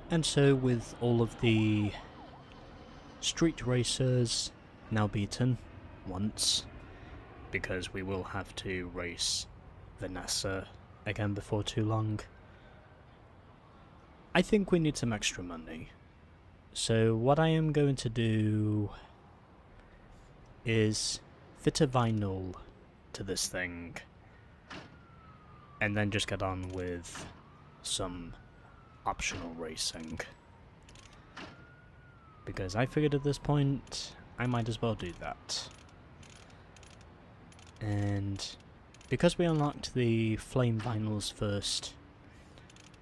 And so with all of the street racers now beaten once, because we will have to race Vanessa again before too long, I think we need some extra money. So what I am going to do is fit a vinyl to this thing and then just get on with some optional racing. Because I figured at this point I might as well do that. And because we unlocked the flame vinyls first,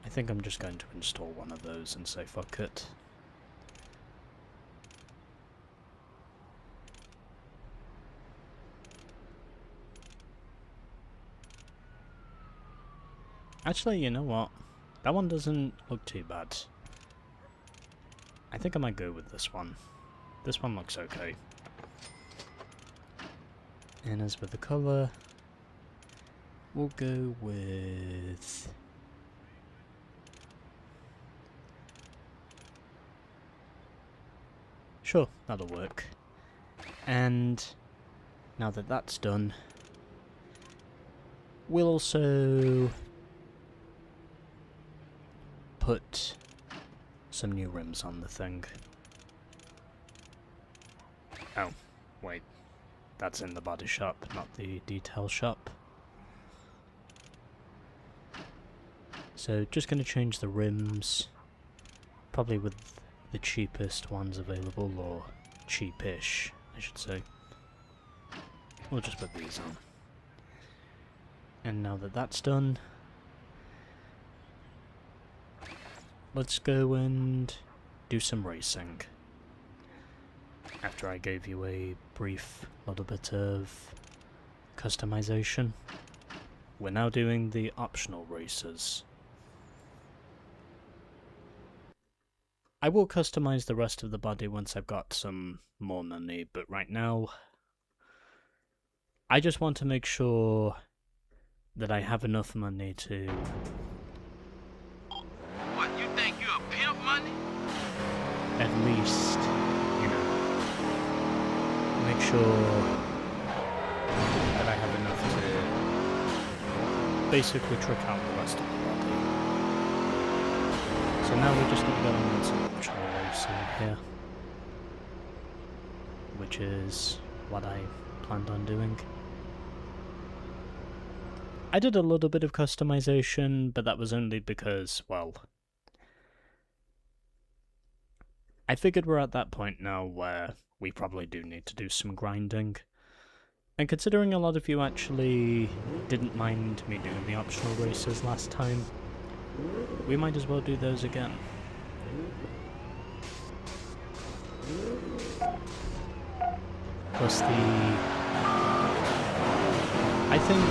I think I'm just going to install one of those and say fuck it. Actually, you know what? That one doesn't look too bad. I think I might go with this one. This one looks okay. And as for the colour, we'll go with... Sure, that'll work. And now that that's done, we'll also put some new rims on the thing. Oh, wait. That's in the body shop, not the detail shop. So just going to change the rims, probably with the cheapest ones available, or cheapish, I should say. We'll just put these on. And now that that's done, let's go and do some racing. After I gave you a brief little bit of customization, we're now doing the optional races. I will customize the rest of the body once I've got some more money, but right now I just want to make sure that I have enough money to... What, you think you a pimp, money? At least, you know, make sure that I have enough to basically trick out the rest of the body. So now we're just going to go on with some optional racing here, which is what I planned on doing. I did a little bit of customization, but that was only because, well, I figured we're at that point now where we probably do need to do some grinding. And considering a lot of you actually didn't mind me doing the optional races last time, we might as well do those again. Plus I think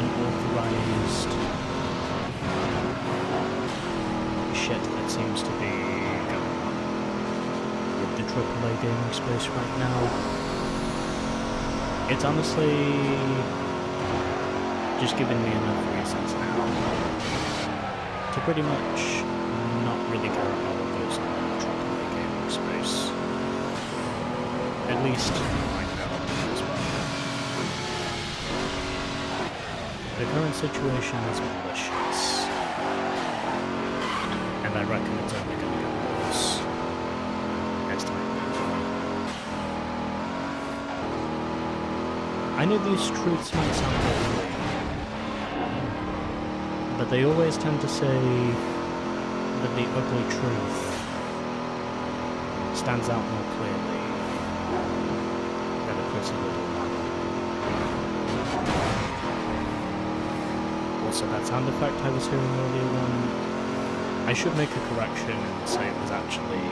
unauthorized shit that seems to be going on with the AAA gaming space right now, it's honestly just giving me enough reasons now to pretty much not really care about what goes on in the AAA gaming space. At least right now as well. The current situation is malicious, and I reckon it's only going to get worse as time goes on. I know these truths might sound ugly, but they always tend to say that the ugly truth stands out more clearly than a pretty little lie. Also, that sound effect I was hearing earlier on, I should make a correction and say it was actually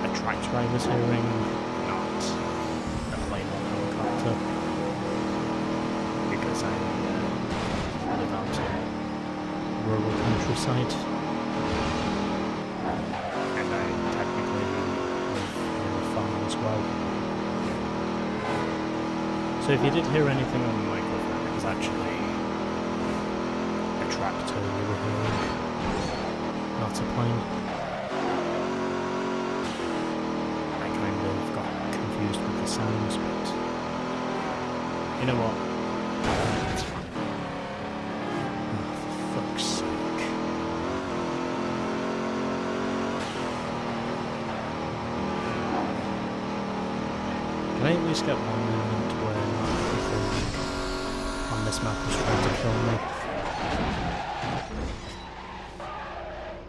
a tractor I was hearing, not a plain old helicopter, because I live out in rural countryside, and I technically live near a farm as well. So if you did hear anything on the microphone, it was actually a tractor we were hearing. not a plane. I kind of got confused with the sounds, but you know what? It's fine. Oh, for fuck's sake. Can I at least get one moment where everything on this map is trying to kill me?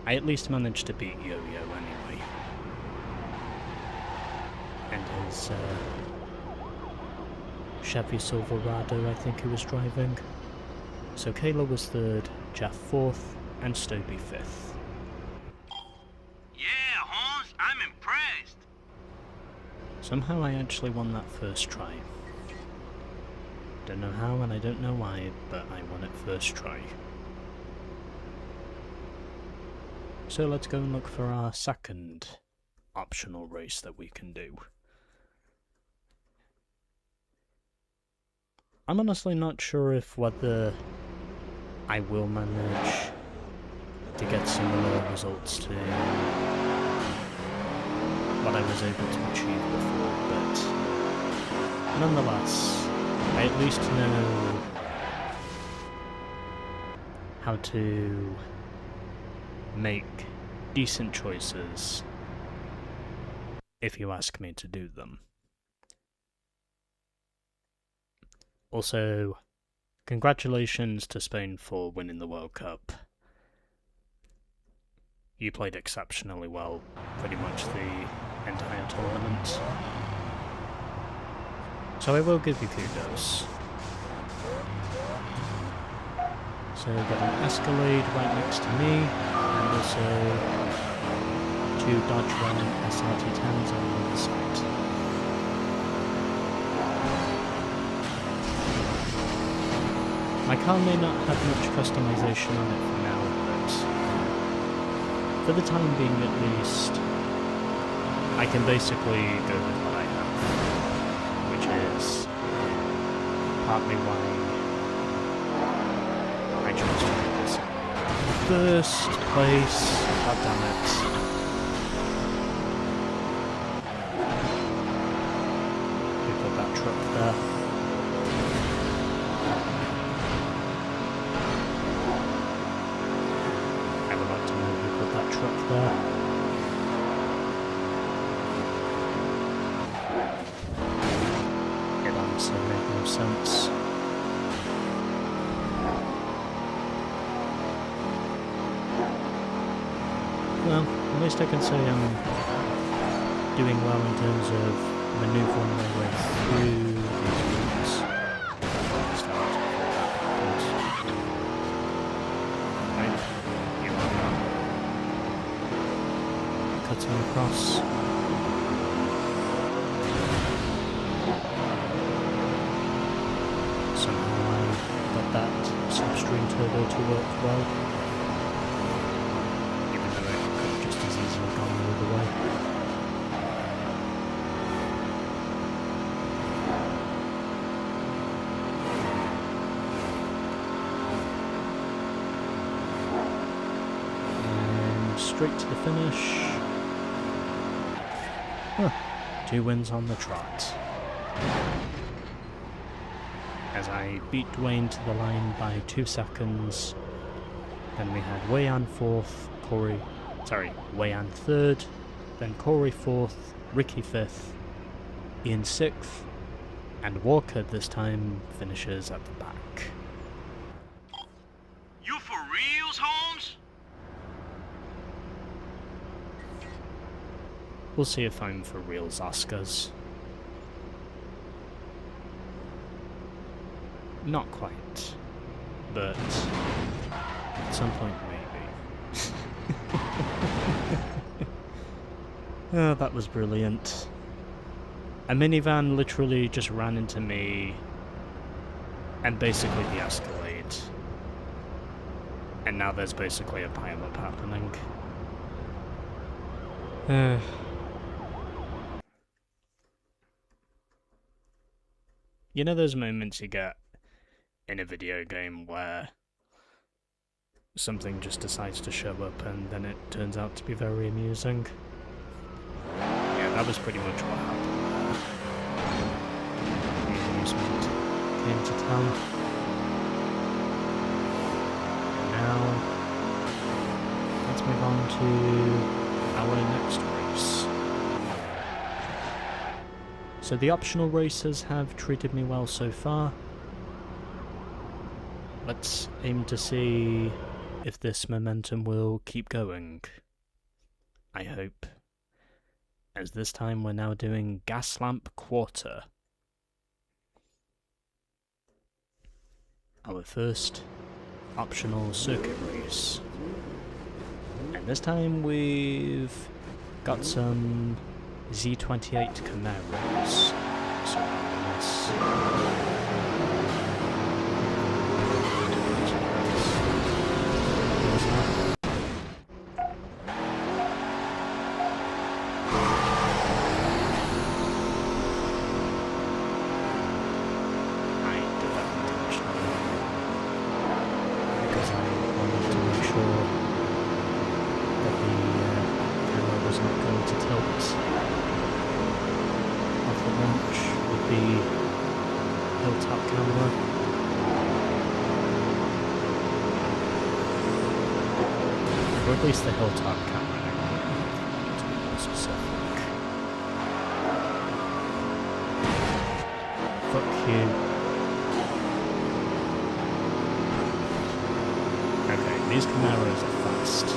I at least managed to beat Yo-Yo anyway. And his Chevy Silverado, I think he was driving. So Kayla was 3rd, Jeff 4th, and Stoby 5th. Yeah, Holmes, I'm impressed. Somehow I actually won that first try. Don't know how and I don't know why, but I won it first try. So let's go and look for our second optional race that we can do. I'm honestly not sure if whether I will manage to get similar results to what I was able to achieve before, but nonetheless, I at least know how to make decent choices if you ask me to do them. Also, congratulations to Spain for winning the World Cup. You played exceptionally well pretty much the entire tournament. So I will give you kudos. So we've got an Escalade right next to me, and also 2 Dodge Ram SRT10s on the other side. My car may not have much customization on it for now, but for the time being at least, I can basically go with what I have, which is partly why I chose to do this. First place, goddammit. We put that truck there. Truck there. It honestly made no sense. Well, at least I can say I'm doing well in terms of manoeuvring my way through these routes. Cutting across. Somehow I got that slipstream turbo to work well, even though it could have just as easily gone the other way. And straight to the finish. 2 wins on the trot. As I beat Dwayne to the line by 2 seconds, then we had Wayan 4th, Wayan 3rd, then Corey 4th, Ricky 5th, Ian 6th, and Walker this time finishes at the back. You for reals, Holmes? We'll see if I'm for reals, Oscars. Not quite, but at some point maybe. Oh, that was brilliant. A minivan literally just ran into me and basically de-escalate. And now there's basically a pile-up happening. You know those moments you get in a video game where something just decides to show up and then it turns out to be very amusing. Yeah, that was pretty much what happened there. The amusement came to town. And now, let's move on to our next race. So the optional races have treated me well so far. Let's aim to see if this momentum will keep going. I hope. As this time we're now doing Gaslamp Quarter. Our first optional circuit race. And this time we've got some Z28 Camaros surrounding us. Or at least the hilltop camera, to be more specific. Fuck you. Okay, these Camaros are fast.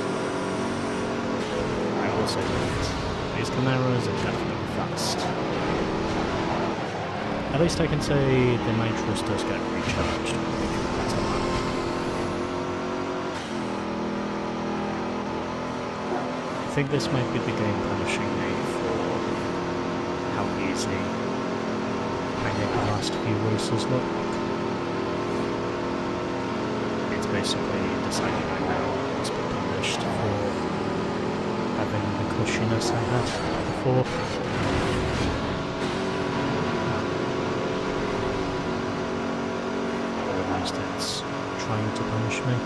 I will say that. These Camaros are definitely fast. At least I can say the nitrous does get recharged. That's a lot. I think this might be the game punishing me for how easy I made the last few races look. It's basically deciding I now must be punished for having the cushiness I had before. Or at least it's trying to punish me.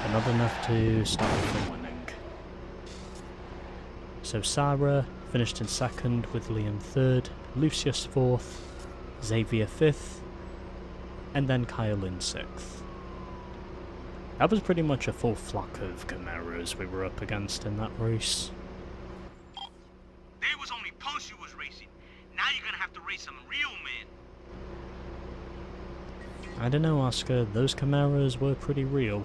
But not enough to stop me from winning. So Sarah finished in second with Liam third, Lucius fourth, Xavier fifth, and then Kyle in sixth. That was pretty much a full flock of Camaros we were up against in that race. They was only punks you was racing. Now you're gonna have to race some real men. I don't know, Oscar, those Camaros were pretty real.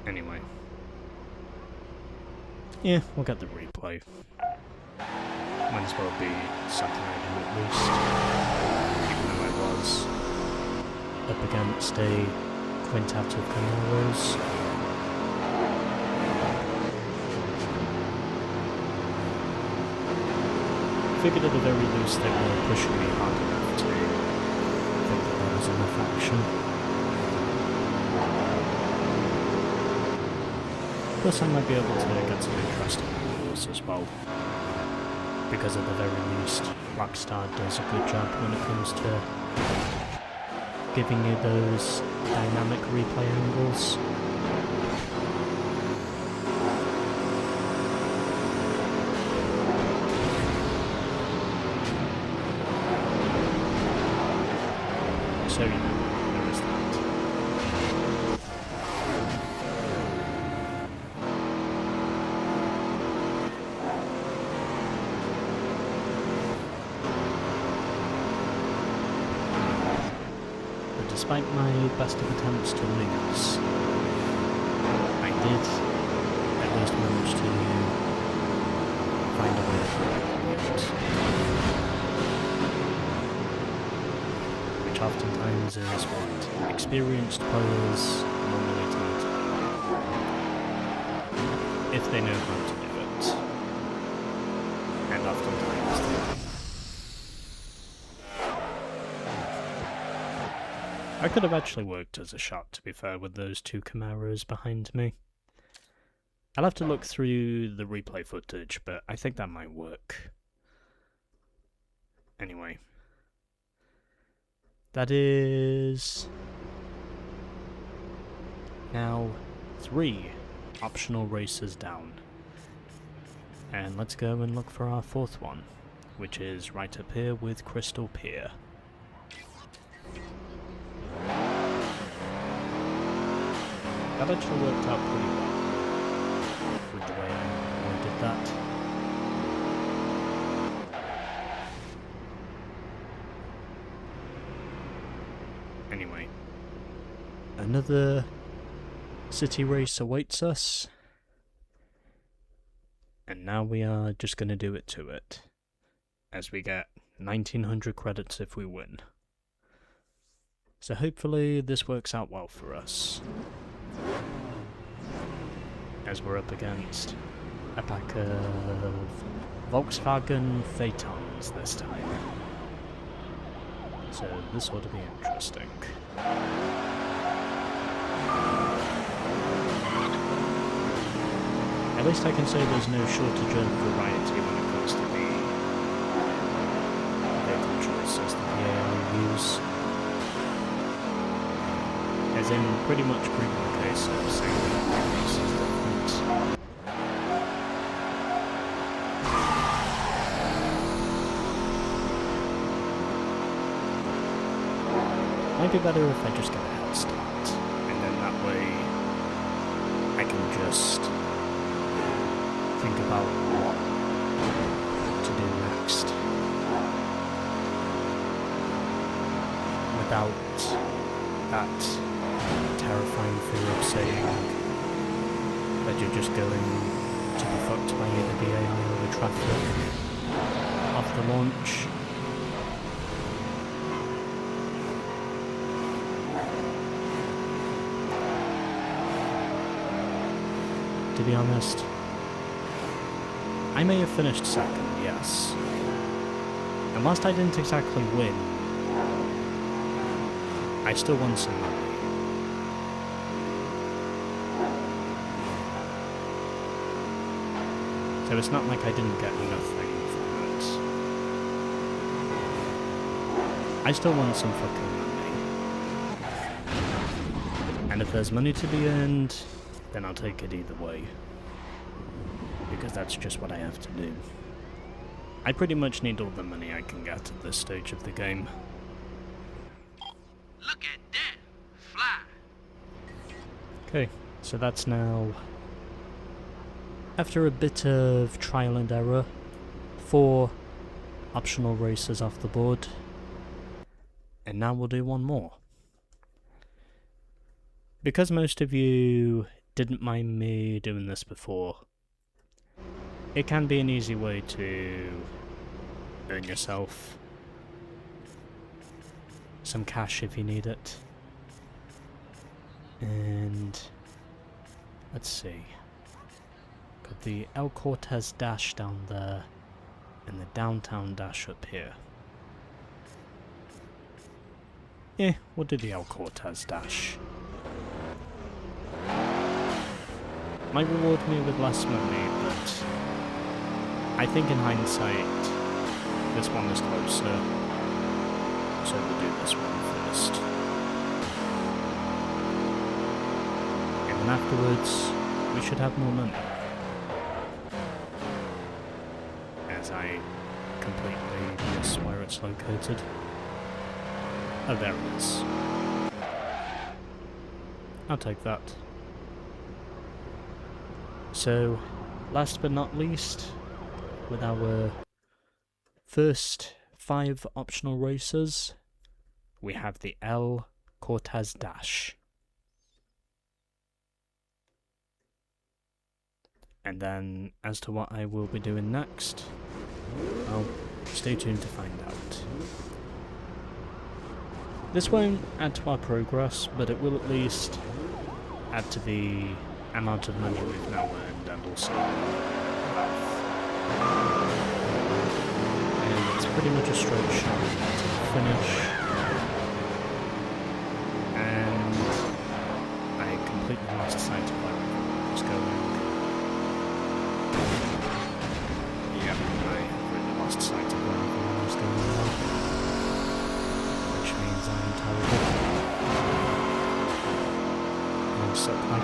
Anyway. Yeah, we'll get the replay. Might as well be something I do at least. Even though I was up against a quintet of Camaros. I figured at the very least they were pushing me hard enough to think that there was enough action. Plus I might be able to get some interesting angles as well. Because at the very least, Rockstar does a good job when it comes to giving you those dynamic replay angles. So, you know, there is that. But despite my best of attempts to lose, I did at least manage to find a way to win. Which oftentimes is what experienced players normally tend to do. If they know how to do it. And oftentimes they do. I could have actually worked as a shot, to be fair, with those two Camaros behind me. I'll have to look through the replay footage, but I think that might work. Anyway. That is... now 3 optional races down. And let's go and look for our 4th one, which is right up here with Crystal Pier. That actually worked out pretty well with the way I did that. Anyway, another city race awaits us, and now we are just going to do it to it, as we get 1900 credits if we win. So hopefully this works out well for us, as we're up against a pack of Volkswagen Phaetons this time. So this ought to be interesting. At least I can say there's no shortage of variety when it comes to the vehicle choices that the AI use. As in, pretty much proving the case of saying that the race is different. Might be better if I just get a head start, and then that way I can just think about what to do next without that terrifying fear of saying that you're just going to be fucked by either the AI or the traffic off the launch. To be honest, I may have finished second, yes. And whilst I didn't exactly win, I still won some money. So it's not like I didn't get nothing from it. I still won some fucking money. And if there's money to be earned, then I'll take it either way. Because that's just what I have to do. I pretty much need all the money I can get at this stage of the game. Look at that. Fly. Okay, so that's now, after a bit of trial and error, 4 optional races off the board. And now we'll do one more. Because most of you didn't mind me doing this before, it can be an easy way to earn yourself some cash if you need it. And let's see. Got the El Cortez dash down there and the downtown dash up here. Yeah, we'll do the El Cortez dash. Might reward me with less money, but I think in hindsight, this one is closer, so we'll do this one first. And then afterwards, we should have more money. As I completely miss where it's located. Oh, there it is. I'll take that. So, last but not least, with our first 5 optional races, we have the El Cortez Dash. And then, as to what I will be doing next, well, stay tuned to find out. This won't add to our progress, but it will at least add to the amount of money we've now earned, and also and it's pretty much a straight shot to the finish, and I completely lost sight of where I was going.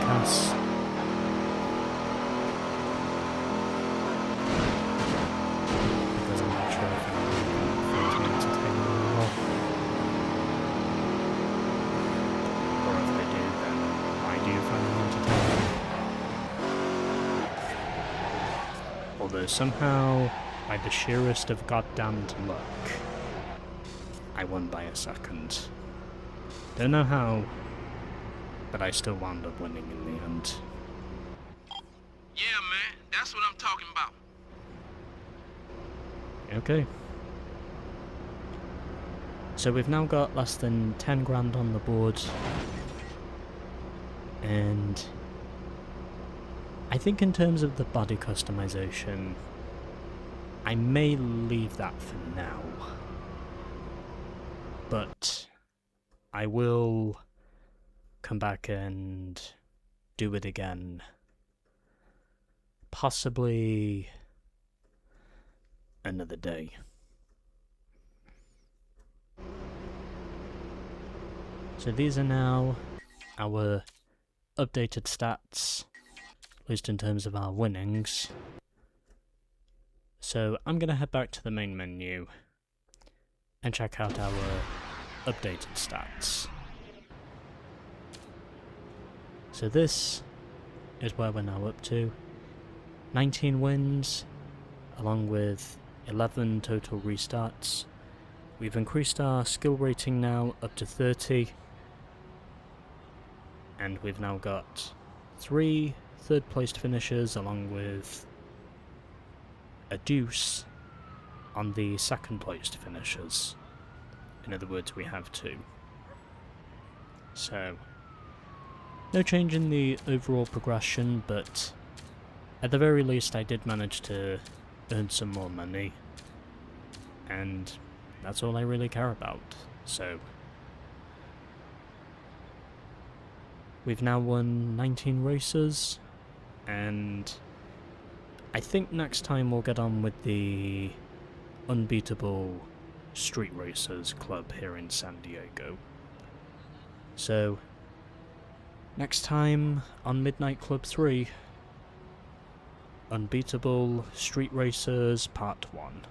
pass. Because I'm not sure if I'm entertaining anymore. Or if they do, then why do you find them entertaining? Although somehow, by the sheerest of goddamned luck, I won by a second. Don't know how, but I still wound up winning in the end. Yeah, man, that's what I'm talking about. Okay. So we've now got less than 10 grand on the board. And I think in terms of the body customization, I may leave that for now. But I will come back and do it again. Possibly another day. So these are now our updated stats, at least in terms of our winnings. So I'm going to head back to the main menu and check out our updated stats. So this is where we're now up to. 19 wins, along with 11 total restarts. We've increased our skill rating now up to 30. And we've now got 3 third-placed finishers, along with a deuce on the second-placed finishers. In other words, we have 2. So, no change in the overall progression, but at the very least I did manage to earn some more money, and that's all I really care about. So, we've now won 19 races, and I think next time we'll get on with the unbeatable Street Racers Club here in San Diego. So, next time on Midnight Club 3, Unbeatable Street Racers Part 1.